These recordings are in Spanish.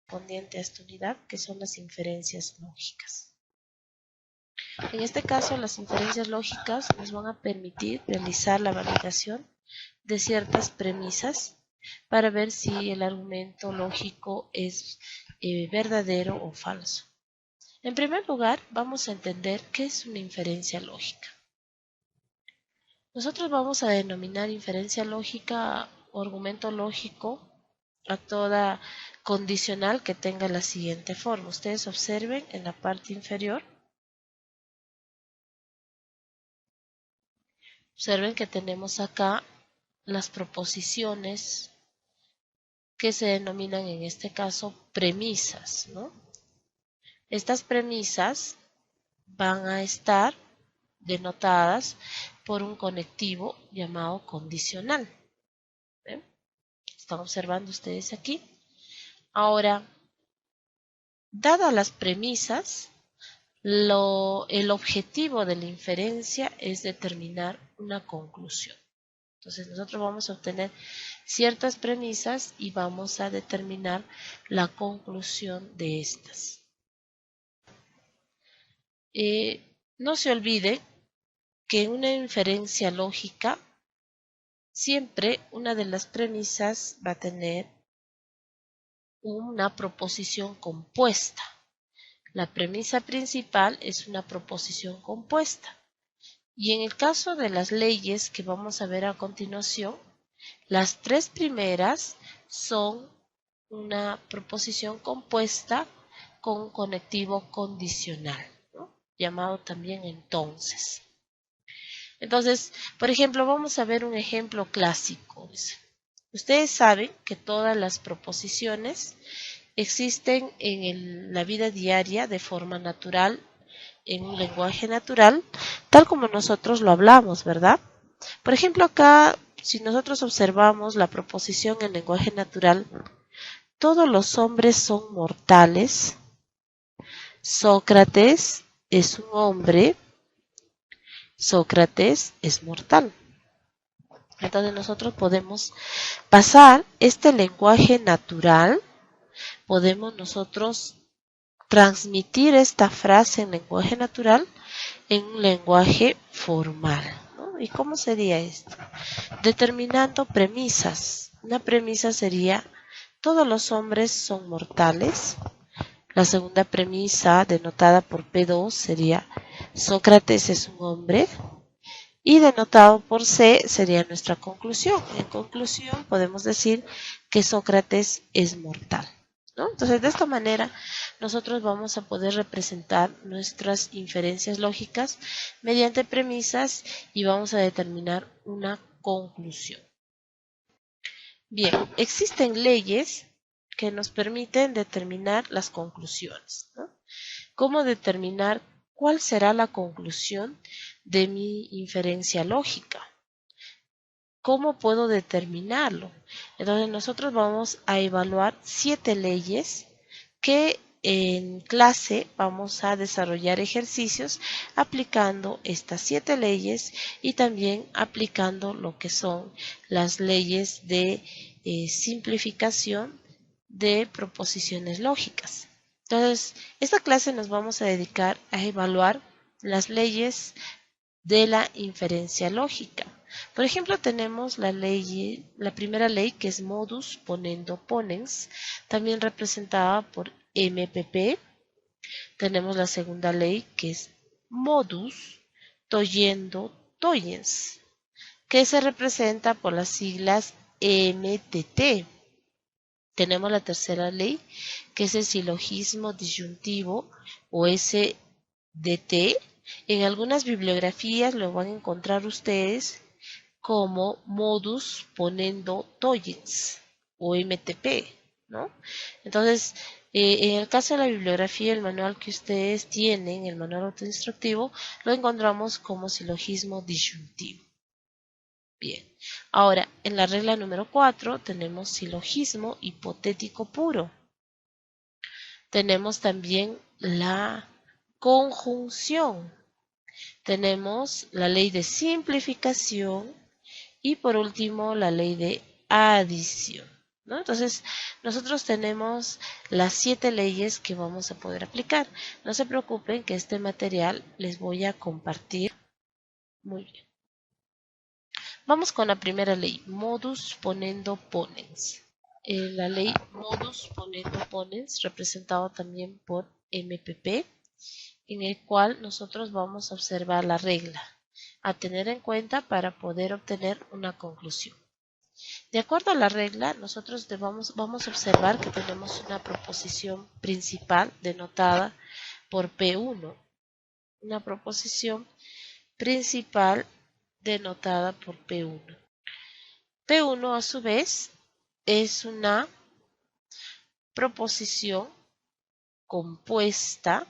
correspondiente a esta unidad, que son las inferencias lógicas. En este caso, las inferencias lógicas nos van a permitir realizar la validación de ciertas premisas para ver si el argumento lógico es verdadero o falso. En primer lugar, vamos a entender qué es una inferencia lógica. Nosotros vamos a denominar inferencia lógica o argumento lógico a toda condicional que tenga la siguiente forma. Ustedes observen en la parte inferior. Observen que tenemos acá las proposiciones que se denominan en este caso premisas, ¿no? Estas premisas van a estar denotadas por un conectivo llamado condicional. ¿Ven? Están observando ustedes aquí. Ahora, dadas las premisas, el objetivo de la inferencia es determinar una conclusión. Entonces nosotros vamos a obtener ciertas premisas y vamos a determinar la conclusión de estas. No se olvide que en una inferencia lógica siempre una de las premisas va a tener una proposición compuesta. La premisa principal es una proposición compuesta. Y en el caso de las leyes que vamos a ver a continuación, las tres primeras son una proposición compuesta con un conectivo condicional, ¿no? Llamado también entonces. Entonces, por ejemplo, vamos a ver un ejemplo clásico. Ustedes saben que todas las proposiciones existen en la vida diaria de forma natural, en un lenguaje natural, tal como nosotros lo hablamos, ¿verdad? Por ejemplo, acá, si nosotros observamos la proposición en lenguaje natural, todos los hombres son mortales, Sócrates es un hombre, Sócrates es mortal. Entonces nosotros podemos pasar este lenguaje natural, podemos nosotros transmitir esta frase en lenguaje natural en un lenguaje formal, ¿no? ¿Y cómo sería esto? Determinando premisas. Una premisa sería: todos los hombres son mortales. La segunda premisa, denotada por P2, sería: Sócrates es un hombre. Y denotado por C sería nuestra conclusión. En conclusión, podemos decir que Sócrates es mortal, ¿no? Entonces, de esta manera, nosotros vamos a poder representar nuestras inferencias lógicas mediante premisas y vamos a determinar una conclusión. Bien, existen leyes que nos permiten determinar las conclusiones, ¿no? ¿Cómo determinar cuál será la conclusión de mi inferencia lógica? ¿Cómo puedo determinarlo? Entonces nosotros vamos a evaluar 7 leyes que en clase vamos a desarrollar ejercicios aplicando estas 7 leyes y también aplicando lo que son las leyes de simplificación de proposiciones lógicas. Entonces, esta clase nos vamos a dedicar a evaluar las leyes de la inferencia lógica. Por ejemplo, tenemos la primera ley, que es modus ponendo ponens, también representada por MPP. Tenemos la segunda ley, que es modus toyendo toyens, que se representa por las siglas MTT. Tenemos la tercera ley, que es el silogismo disyuntivo o SDT. En algunas bibliografías lo van a encontrar ustedes como modus ponendo toyens o MTP, ¿no? Entonces, en el caso de la bibliografía, el manual que ustedes tienen, el manual autoinstructivo, lo encontramos como silogismo disyuntivo. Bien, ahora en la regla número 4 tenemos silogismo hipotético puro. Tenemos también la conjunción. Tenemos la ley de simplificación y por último la ley de adición. ¿no? Entonces, nosotros tenemos las 7 leyes que vamos a poder aplicar. No se preocupen que este material les voy a compartir. Muy bien. Vamos con la primera ley, modus ponendo ponens. La ley modus ponendo ponens, representado también por MPP, en el cual nosotros vamos a observar la regla a tener en cuenta para poder obtener una conclusión. De acuerdo a la regla, nosotros vamos a observar que tenemos una proposición principal denotada por P1, una proposición principal denotada por P1. P1 a su vez es una proposición compuesta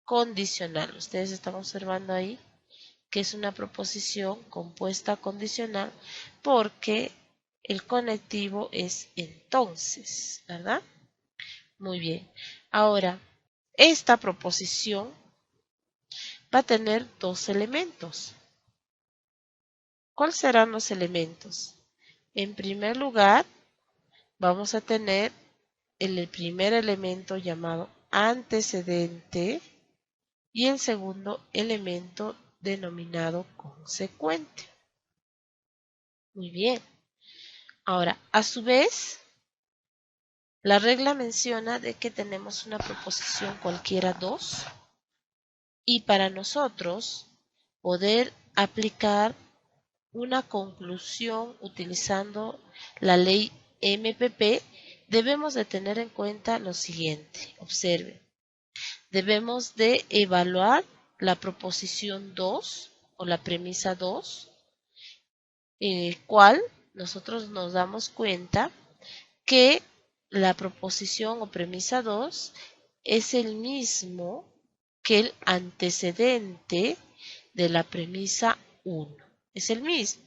condicional. Ustedes están observando ahí que es una proposición compuesta condicional porque el conectivo es entonces, ¿verdad? Muy bien. Ahora, esta proposición va a tener dos elementos. ¿Cuáles serán los elementos? En primer lugar, vamos a tener el primer elemento llamado antecedente y el segundo elemento denominado consecuente. Muy bien. Ahora, a su vez, la regla menciona de que tenemos una proposición cualquiera 2 y para nosotros poder aplicar una conclusión utilizando la ley MPP, debemos de tener en cuenta lo siguiente. Observen, debemos de evaluar la proposición 2 o la premisa 2, en el cual nosotros nos damos cuenta que la proposición o premisa 2 es el mismo que el antecedente de la premisa 1. Es el mismo.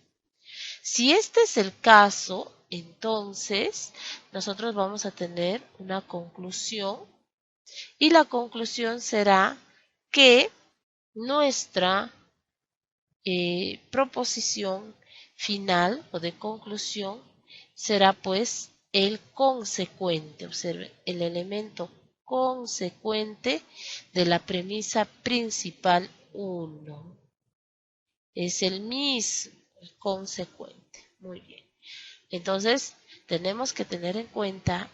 Si este es el caso, entonces nosotros vamos a tener una conclusión y la conclusión será que nuestra proposición final o de conclusión será pues el consecuente. Observen, el elemento consecuente de la premisa principal 1. Es el mismo, el consecuente. Muy bien. Entonces, tenemos que tener en cuenta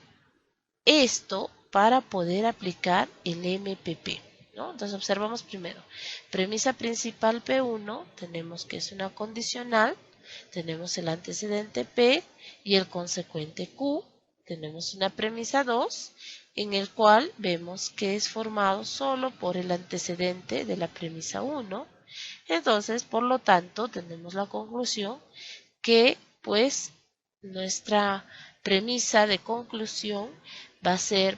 esto para poder aplicar el MPP, ¿no? Entonces, observamos primero. Premisa principal P1, tenemos que es una condicional, tenemos el antecedente P y el consecuente Q. Tenemos una premisa 2, en el cual vemos que es formado solo por el antecedente de la premisa 1. Entonces, por lo tanto, tenemos la conclusión que, pues, nuestra premisa de conclusión va a ser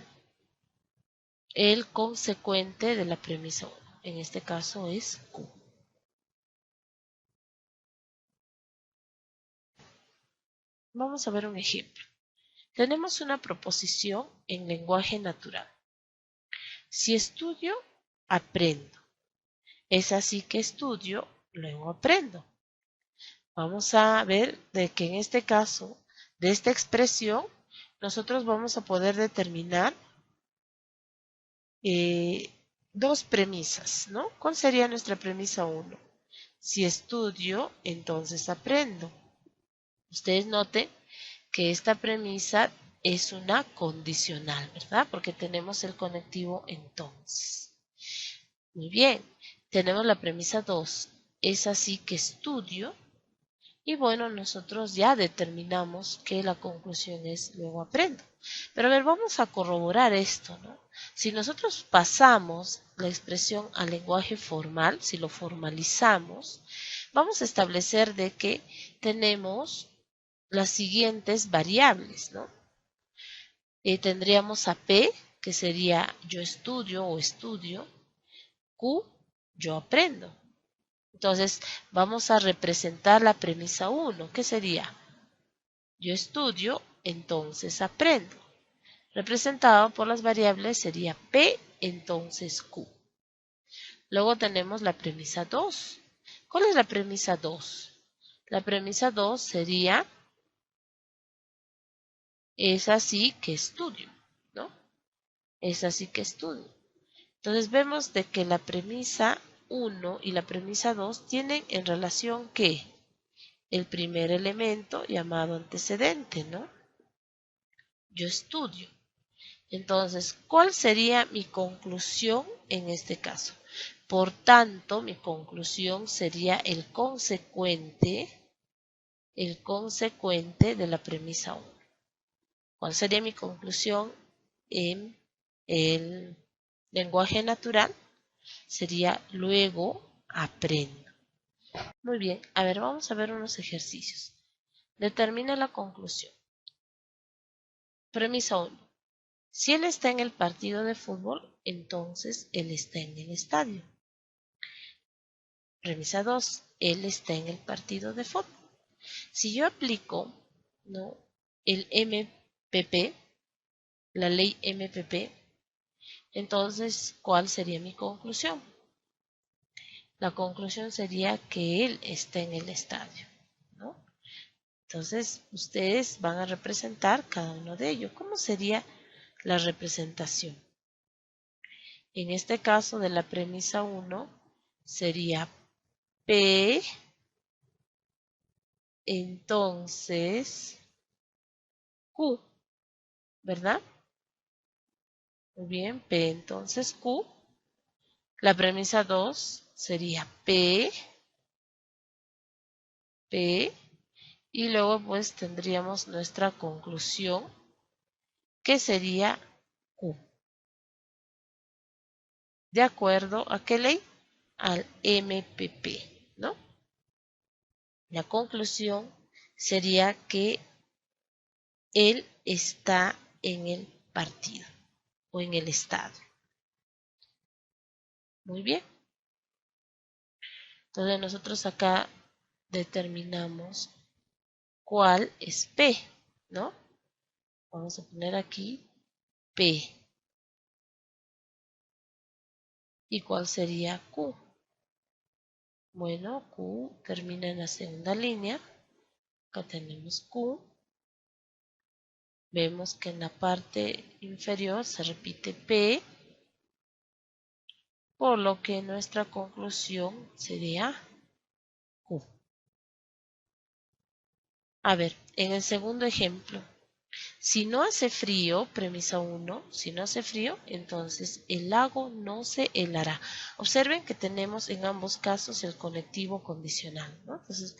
el consecuente de la premisa 1. En este caso es Q. Vamos a ver un ejemplo. Tenemos una proposición en lenguaje natural. Si estudio, aprendo. Es así que estudio, luego aprendo. Vamos a ver de que en este caso, de esta expresión, nosotros vamos a poder determinar dos premisas, ¿no? ¿Cuál sería nuestra premisa 1? Si estudio, entonces aprendo. Ustedes noten que esta premisa es una condicional, ¿verdad? Porque tenemos el conectivo entonces. Muy bien, tenemos la premisa 2. Es así que estudio. Y bueno, nosotros ya determinamos que la conclusión es luego aprendo. Pero a ver, vamos a corroborar esto, ¿no? Si nosotros pasamos la expresión al lenguaje formal, si lo formalizamos, vamos a establecer de que tenemos las siguientes variables, ¿no? Tendríamos a P, que sería yo estudio o estudio, Q, yo aprendo. Entonces, vamos a representar la premisa 1, que sería yo estudio, entonces aprendo. Representado por las variables sería P, entonces Q. Luego tenemos la premisa 2. ¿Cuál es la premisa 2? La premisa 2 sería es así que estudio, ¿no? Es así que estudio. Entonces vemos de que la premisa 1 y la premisa 2 tienen en relación ¿qué? El primer elemento llamado antecedente, ¿no? Yo estudio. Entonces, ¿cuál sería mi conclusión en este caso? Por tanto, mi conclusión sería el consecuente de la premisa 1. ¿Cuál sería mi conclusión en el lenguaje natural? Sería luego aprendo. Muy bien, a ver, vamos a ver unos ejercicios. Determina la conclusión. Premisa 1. Si él está en el partido de fútbol, entonces él está en el estadio. Premisa 2. Él está en el partido de fútbol. Si yo aplico, ¿no?, el MPP, la ley MPP, entonces, ¿cuál sería mi conclusión? La conclusión sería que él está en el estadio, ¿no? Entonces, ustedes van a representar cada uno de ellos. ¿Cómo sería la representación? En este caso de la premisa 1 sería P, entonces Q, ¿verdad? Muy bien, P entonces Q. La premisa 2 sería P, y luego pues tendríamos nuestra conclusión que sería Q. ¿De acuerdo a qué ley? Al MPP, ¿no? La conclusión sería que él está en el partido o en el estadio. Muy bien. Entonces nosotros acá determinamos cuál es P, ¿no? Vamos a poner aquí P. ¿Y cuál sería Q? Bueno, Q termina en la segunda línea. Acá tenemos Q. Vemos que en la parte inferior se repite P, por lo que nuestra conclusión sería Q. A ver, en el segundo ejemplo, si no hace frío, premisa 1, si no hace frío, entonces el lago no se helará. Observen que tenemos en ambos casos el conectivo condicional, ¿no? Entonces,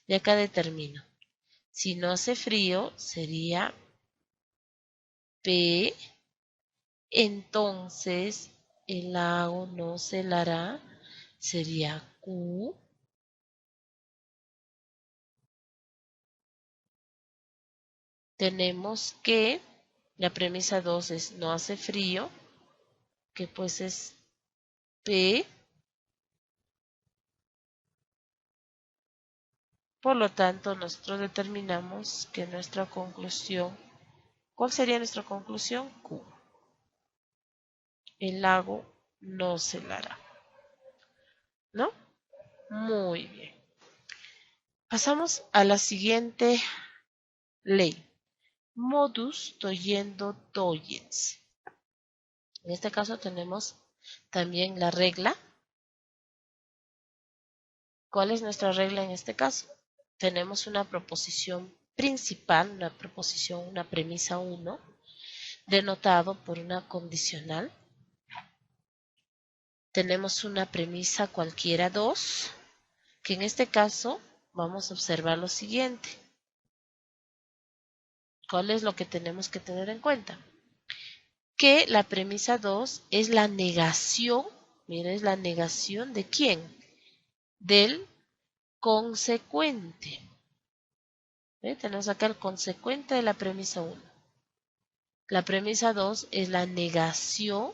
de acá determino. Si no hace frío, sería P, entonces el lago no se helará, sería Q. Tenemos que la premisa 2 es no hace frío, que pues es P. Por lo tanto, nosotros determinamos que nuestra conclusión, ¿cuál sería nuestra conclusión? Q. El lago no se helará, ¿no? Muy bien. Pasamos a la siguiente ley. Modus tollendo tollens. En este caso tenemos también la regla. ¿Cuál es nuestra regla en este caso? Tenemos una proposición principal, una premisa 1, denotado por una condicional. Tenemos una premisa cualquiera 2, que en este caso vamos a observar lo siguiente. ¿Cuál es lo que tenemos que tener en cuenta? Que la premisa 2 es la negación, mira, es la negación ¿de quién? Del consecuente. ¿Ve? Tenemos acá el consecuente de la premisa 1. La premisa 2 es la negación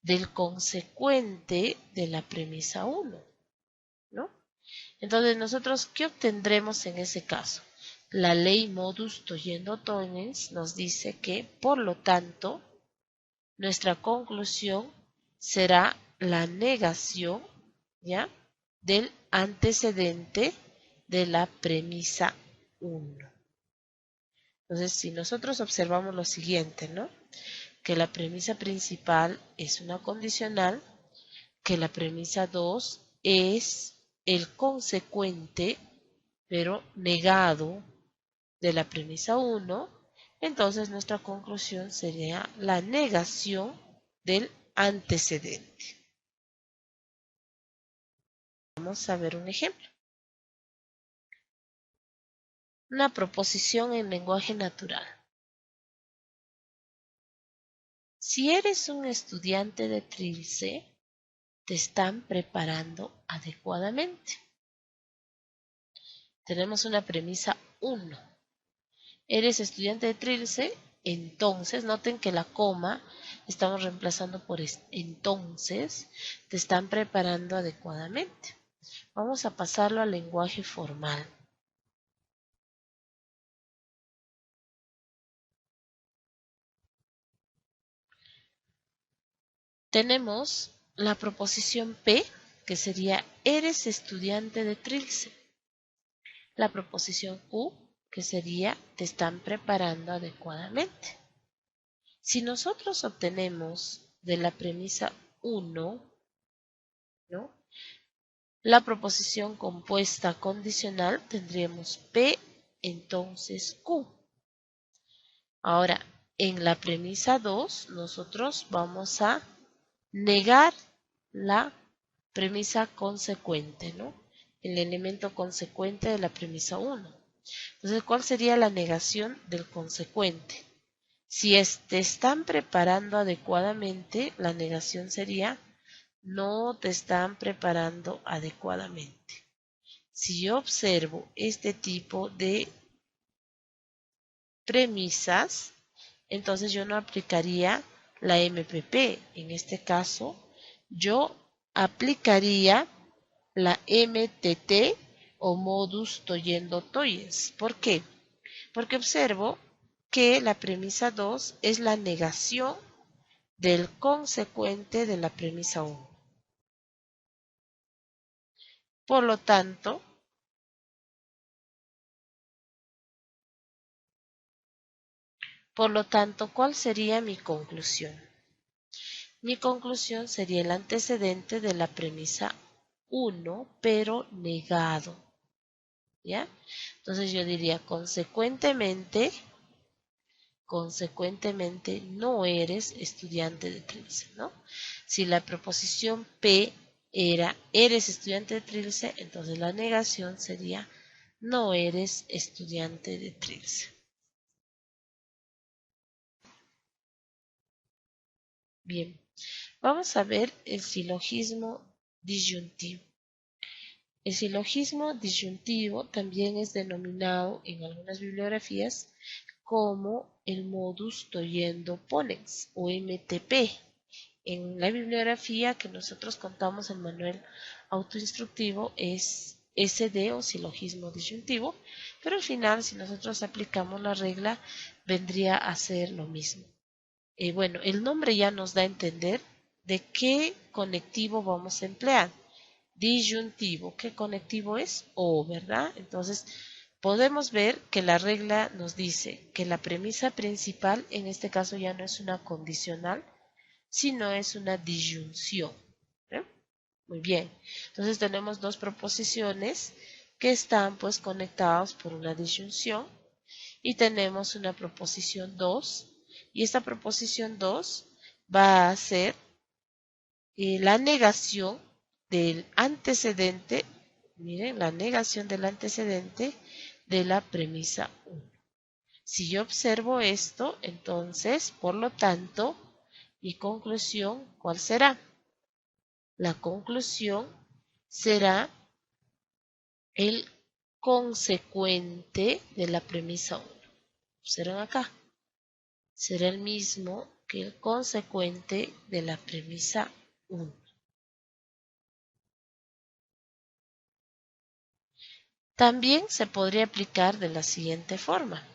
del consecuente de la premisa 1, ¿no? Entonces, nosotros, ¿qué obtendremos en ese caso? La ley modus tollendo tollens nos dice que, por lo tanto, nuestra conclusión será la negación, ¿ya?, del antecedente de la premisa 1. Entonces, si nosotros observamos lo siguiente, ¿no? Que la premisa principal es una condicional, que la premisa 2 es el consecuente, pero negado de la premisa 1, entonces nuestra conclusión sería la negación del antecedente. Vamos a ver un ejemplo. Una proposición en lenguaje natural. Si eres un estudiante de Trilce, te están preparando adecuadamente. Tenemos una premisa 1. Eres estudiante de Trilce, entonces, noten que la coma estamos reemplazando por entonces, te están preparando adecuadamente. Vamos a pasarlo al lenguaje formal. Tenemos la proposición P, que sería eres estudiante de Trilce. La proposición Q, que sería te están preparando adecuadamente. Si nosotros obtenemos de la premisa 1, ¿no?, la proposición compuesta condicional, tendríamos P, entonces Q. Ahora, en la premisa 2, nosotros vamos a negar la premisa consecuente, ¿no? El elemento consecuente de la premisa 1. Entonces, ¿cuál sería la negación del consecuente? Si te están preparando adecuadamente, la negación sería no te están preparando adecuadamente. Si yo observo este tipo de premisas, entonces yo no aplicaría la MPP. En este caso, yo aplicaría la MTT o modus tollendo tollens. ¿Por qué? Porque observo que la premisa 2 es la negación del consecuente de la premisa 1. Por lo tanto, ¿cuál sería mi conclusión? Mi conclusión sería el antecedente de la premisa 1, pero negado. ¿Ya? Entonces yo diría, consecuentemente, no eres estudiante de Trilce, ¿no? Si la proposición P era eres estudiante de Trilce, entonces la negación sería no eres estudiante de Trilce. Bien, vamos a ver el silogismo disyuntivo. El silogismo disyuntivo también es denominado en algunas bibliografías como el modus tollendo ponens o MTP. En la bibliografía que nosotros contamos en Manuel Autoinstructivo es SD o silogismo disyuntivo, pero al final si nosotros aplicamos la regla vendría a ser lo mismo. Bueno, el nombre ya nos da a entender de qué conectivo vamos a emplear. Disyuntivo, ¿qué conectivo es? O, ¿verdad? Entonces, podemos ver que la regla nos dice que la premisa principal, en este caso ya no es una condicional, sino es una disyunción. ¿Eh? Muy bien. Entonces tenemos dos proposiciones que están pues conectadas por una disyunción y tenemos una proposición 2 y esta proposición 2 va a ser la negación del antecedente, miren, la negación del antecedente de la premisa 1. Si yo observo esto, entonces, por lo tanto, mi conclusión, ¿cuál será? La conclusión será el consecuente de la premisa 1. Observen acá. Será el mismo que el consecuente de la premisa 1. También se podría aplicar de la siguiente forma.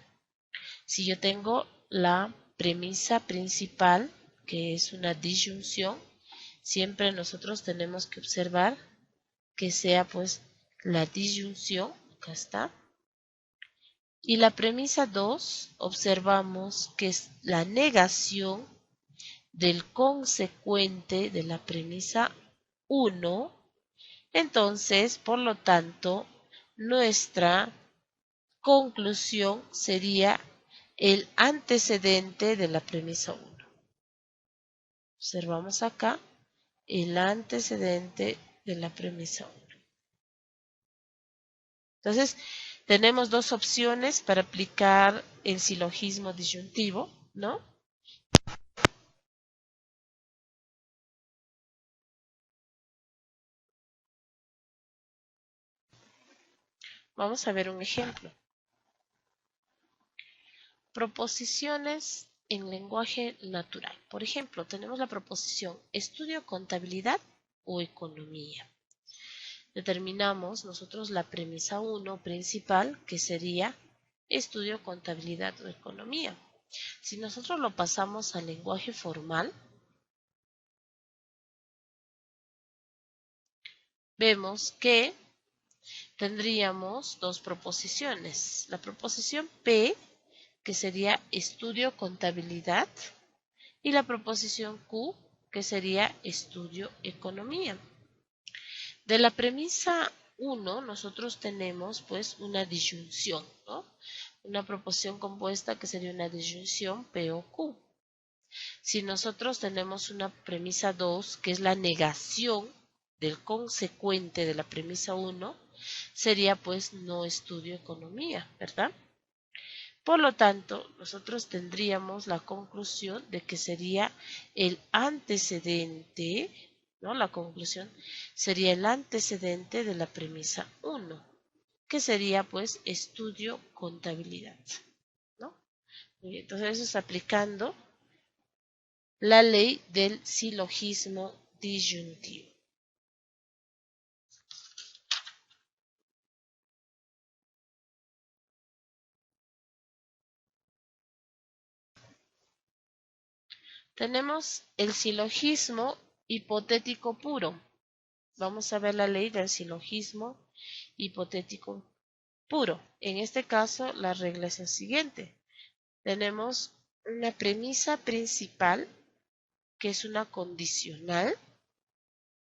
Si yo tengo la premisa principal, que es una disyunción, siempre nosotros tenemos que observar que sea pues la disyunción, acá está, Y la premisa 2 observamos que es la negación del consecuente de la premisa 1. Entonces, por lo tanto, nuestra conclusión sería el antecedente de la premisa 1. Observamos acá el antecedente de la premisa 1. Entonces, tenemos dos opciones para aplicar el silogismo disyuntivo, ¿no? Vamos a ver un ejemplo. Proposiciones en lenguaje natural. Por ejemplo, tenemos la proposición estudio contabilidad o economía. Determinamos nosotros la premisa 1 principal, que sería estudio contabilidad o economía. Si nosotros lo pasamos al lenguaje formal, vemos que tendríamos dos proposiciones. La proposición P, que sería estudio contabilidad, y la proposición Q, que sería estudio economía. De la premisa 1 nosotros tenemos pues una disyunción, ¿no? Una proposición compuesta que sería una disyunción P o Q. Si nosotros tenemos una premisa 2, que es la negación del consecuente de la premisa 1, sería pues no estudio economía, ¿verdad? Por lo tanto, nosotros tendríamos la conclusión de que sería el antecedente, ¿no? La conclusión sería el antecedente de la premisa 1, que sería pues estudio contabilidad, ¿no? Muy bien, entonces eso es aplicando la ley del silogismo disyuntivo. Tenemos el silogismo hipotético puro. Vamos a ver la ley del silogismo hipotético puro. En este caso, la regla es la siguiente. Tenemos una premisa principal, que es una condicional.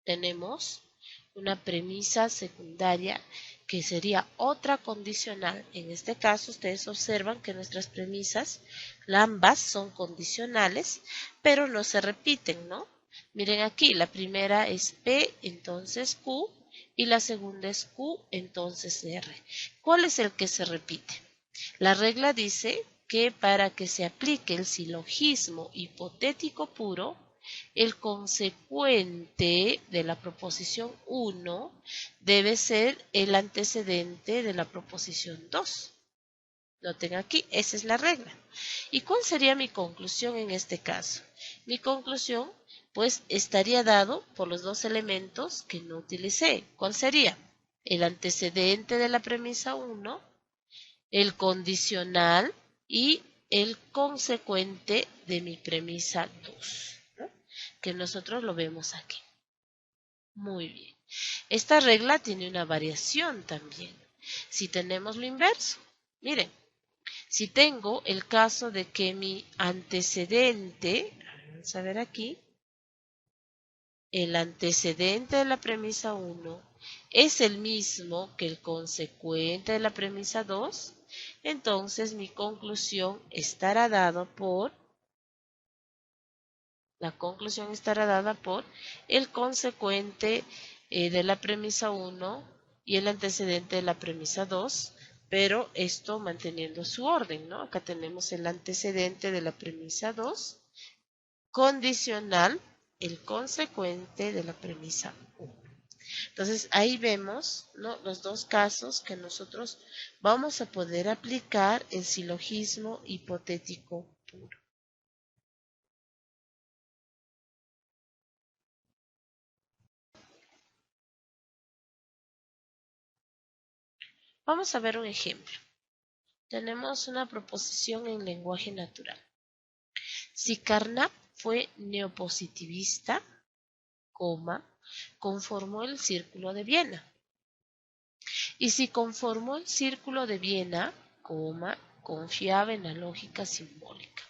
Tenemos una premisa secundaria, que sería otra condicional. En este caso, ustedes observan que nuestras premisas, ambas son condicionales, pero no se repiten, ¿no? Miren aquí, la primera es P, entonces Q, y la segunda es Q, entonces R. ¿Cuál es el que se repite? La regla dice que para que se aplique el silogismo hipotético puro, el consecuente de la proposición 1 debe ser el antecedente de la proposición 2. Noten aquí, esa es la regla. ¿Y cuál sería mi conclusión en este caso? Mi conclusión, pues, estaría dado por los dos elementos que no utilicé. ¿Cuál sería? El antecedente de la premisa 1, el condicional y el consecuente de mi premisa 2, ¿no? Que nosotros lo vemos aquí. Muy bien. Esta regla tiene una variación también. Si tenemos lo inverso, miren, si tengo el caso de que mi antecedente, vamos a ver aquí, el antecedente de la premisa 1 es el mismo que el consecuente de la premisa 2, entonces mi conclusión estará dada por el consecuente de la premisa 1 y el antecedente de la premisa 2, pero esto manteniendo su orden, ¿no? Acá tenemos el antecedente de la premisa 2, condicional, el consecuente de la premisa 1. Entonces ahí vemos, ¿no?, los dos casos que nosotros vamos a poder aplicar el silogismo hipotético puro. Vamos a ver un ejemplo. Tenemos una proposición en lenguaje natural. Si Carnap fue neopositivista, conformó el Círculo de Viena. Y si conformó el Círculo de Viena, confiaba en la lógica simbólica.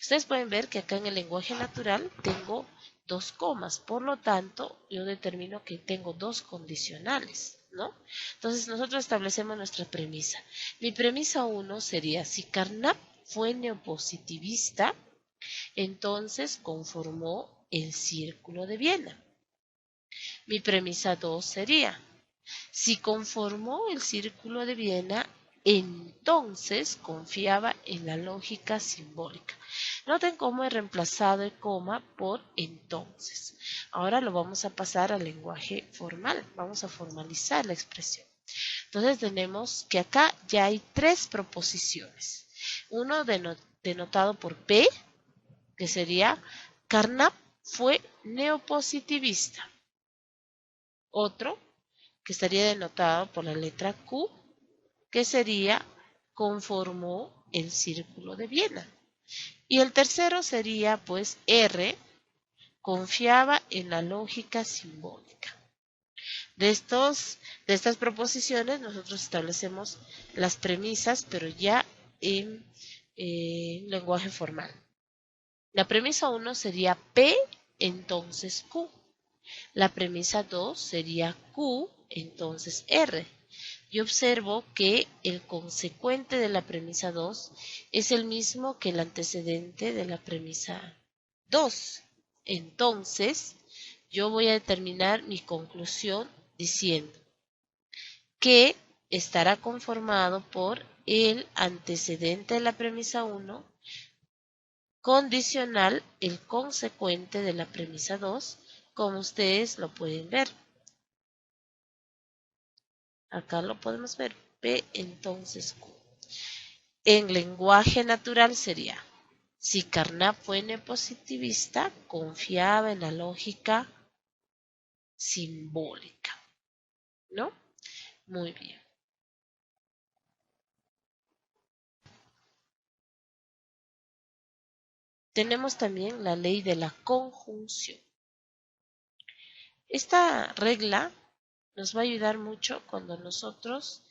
Ustedes pueden ver que acá en el lenguaje natural tengo dos comas, por lo tanto yo determino que tengo dos condicionales, ¿no? Entonces nosotros establecemos nuestra premisa. Mi premisa 1 sería, si Carnap fue neopositivista, entonces conformó el Círculo de Viena. Mi premisa 2 sería, si conformó el Círculo de Viena, entonces confiaba en la lógica simbólica. Noten cómo he reemplazado el coma por entonces. Ahora lo vamos a pasar al lenguaje formal. Vamos a formalizar la expresión. Entonces tenemos que acá ya hay tres proposiciones. Uno denotado por P, que sería Carnap fue neopositivista. Otro que estaría denotado por la letra Q, que sería conformó el Círculo de Viena. Y el tercero sería pues R, confiaba en la lógica simbólica. De estas proposiciones nosotros establecemos las premisas, pero ya en lenguaje formal. La premisa 1 sería P, entonces Q. La premisa 2 sería Q, entonces R. Y observo que el consecuente de la premisa 2 es el mismo que el antecedente de la premisa 2. Entonces, yo voy a determinar mi conclusión diciendo que estará conformado por el antecedente de la premisa 1, condicional el consecuente de la premisa 2, como ustedes lo pueden ver. Acá lo podemos ver, P entonces Q. En lenguaje natural sería, si Carnap fue neopositivista, confiaba en la lógica simbólica, ¿no? Muy bien. Tenemos también la ley de la conjunción. Esta regla nos va a ayudar mucho cuando nosotros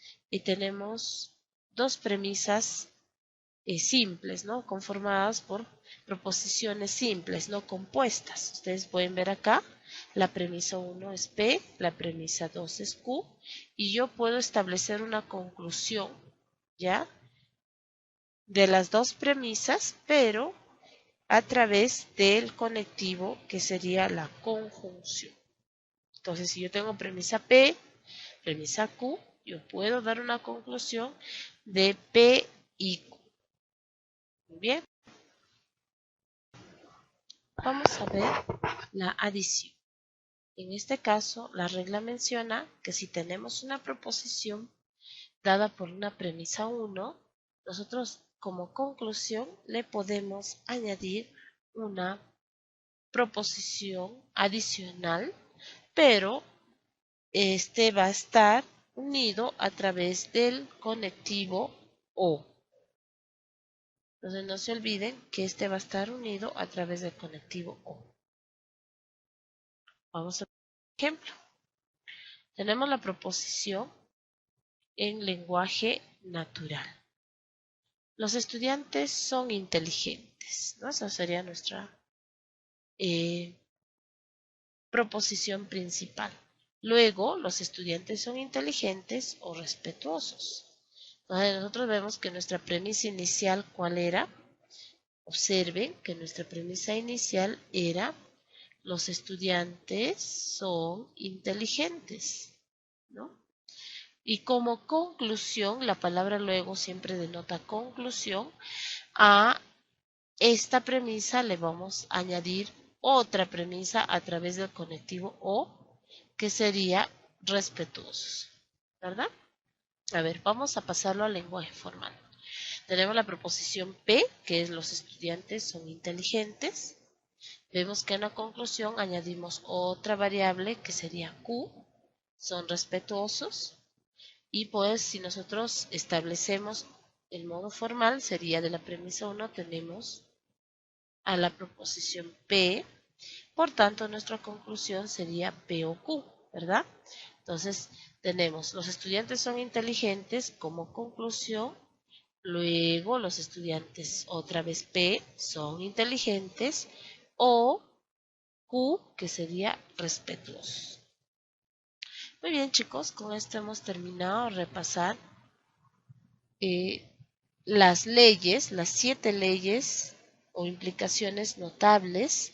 tenemos dos premisas simples, ¿no? Conformadas por proposiciones simples, no compuestas. Ustedes pueden ver acá, la premisa 1 es P, la premisa 2 es Q, y yo puedo establecer una conclusión, ¿ya? De las dos premisas, pero a través del conectivo que sería la conjunción. Entonces, si yo tengo premisa P, premisa Q, yo puedo dar una conclusión de P y Q. Muy bien. Vamos a ver la adición. En este caso, la regla menciona que si tenemos una proposición dada por una premisa 1, nosotros como conclusión le podemos añadir una proposición adicional, pero este va a estar unido a través del conectivo O. Entonces no se olviden que este va a estar unido a través del conectivo O. Vamos a ver un ejemplo. Tenemos la proposición en lenguaje natural. Los estudiantes son inteligentes, ¿no? Esa sería nuestra proposición principal. Luego, los estudiantes son inteligentes o respetuosos. Entonces, nosotros vemos que nuestra premisa inicial, ¿cuál era? Observen que nuestra premisa inicial era los estudiantes son inteligentes, ¿no? Y como conclusión, la palabra luego siempre denota conclusión, a esta premisa le vamos a añadir otra premisa a través del conectivo O, que sería respetuosos, ¿verdad? A ver, vamos a pasarlo al lenguaje formal. Tenemos la proposición P, que es los estudiantes son inteligentes. Vemos que en la conclusión añadimos otra variable que sería Q, son respetuosos. Y pues si nosotros establecemos el modo formal, sería de la premisa 1 tenemos a la proposición P, por tanto nuestra conclusión sería P o Q, ¿verdad? Entonces tenemos los estudiantes son inteligentes como conclusión, Luego los estudiantes, otra vez P, son inteligentes. O Q, que sería respetuosos. Muy bien, chicos, con esto hemos terminado de repasar las leyes, las 7 leyes o implicaciones notables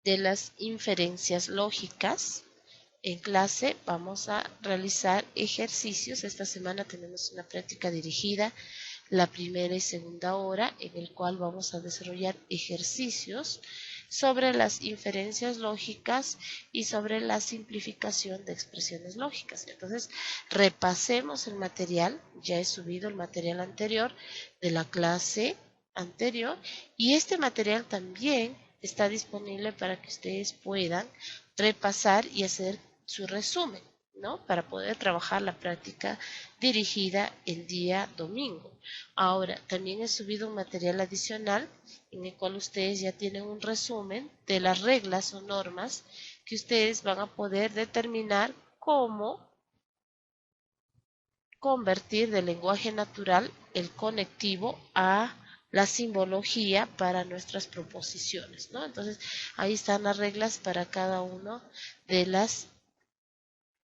de las inferencias lógicas. En clase vamos a realizar ejercicios. Esta semana tenemos una práctica dirigida, la primera y segunda hora, en el cual vamos a desarrollar ejercicios sobre las inferencias lógicas y sobre la simplificación de expresiones lógicas. Entonces, repasemos el material. Ya he subido el material anterior de la clase anterior y este material también está disponible para que ustedes puedan repasar y hacer su resumen, ¿no? Para poder trabajar la práctica dirigida el día domingo. Ahora, también he subido un material adicional en el cual ustedes ya tienen un resumen de las reglas o normas que ustedes van a poder determinar cómo convertir del lenguaje natural el conectivo a la simbología para nuestras proposiciones, ¿no? Entonces, ahí están las reglas para cada una de las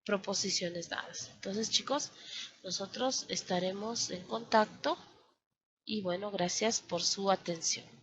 proposiciones dadas. Entonces, chicos, nosotros estaremos en contacto y bueno, gracias por su atención.